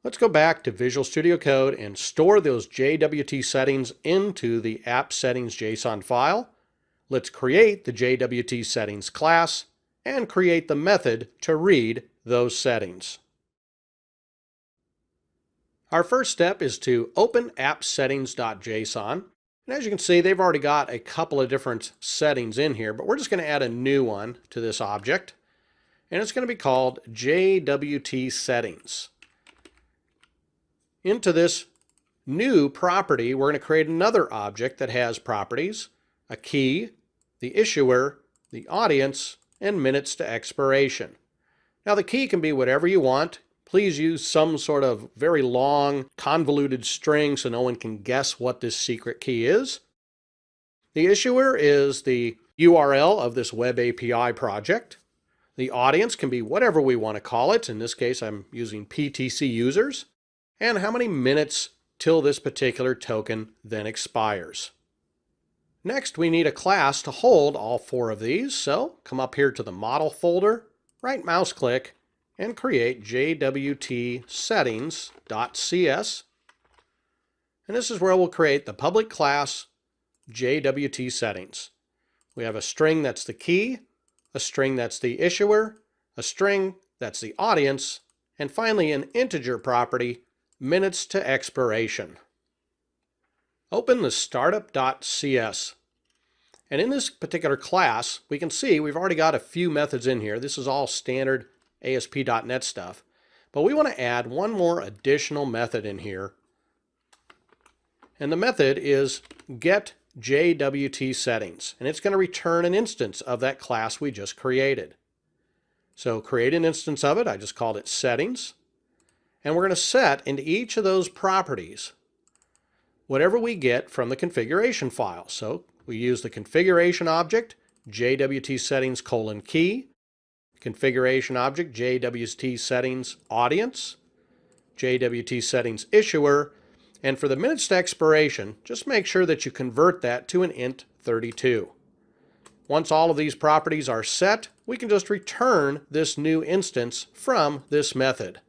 Let's go back to Visual Studio Code and store those JWT settings into the app settings JSON file. Let's create the JWT settings class and create the method to read those settings. Our first step is to open appsettings.json. And as you can see, they've already got a couple of different settings in here, but we're just going to add a new one to this object. And it's going to be called JWT settings. Into this new property, we're going to create another object that has properties, a key, the issuer, the audience, and minutes to expiration. Now the key can be whatever you want. Please use some sort of very long, convoluted string so no one can guess what this secret key is. The issuer is the URL of this web API project. The audience can be whatever we want to call it. In this case, I'm using PTC users. And how many minutes till this particular token then expires. Next, we need a class to hold all four of these. So come up here to the model folder, right mouse click, and create JWT settings.cs. And this is where we'll create the public class JWT settings. We have a string that's the key, a string that's the issuer, a string that's the audience, and finally an integer property, minutes to expiration. Open the startup.cs. And in this particular class, we can see we've already got a few methods in here. This is all standard ASP.NET stuff. But we want to add one more additional method in here. And the method is getJWTSettings. And it's going to return an instance of that class we just created. So create an instance of it. I just called it settings. And we're going to set into each of those properties whatever we get from the configuration file. So we use the configuration object, JWTSettings:"key, configuration object, JWTSettings audience, JWTSettings issuer, and for the minutes to expiration, just make sure that you convert that to an int 32. Once all of these properties are set, we can just return this new instance from this method.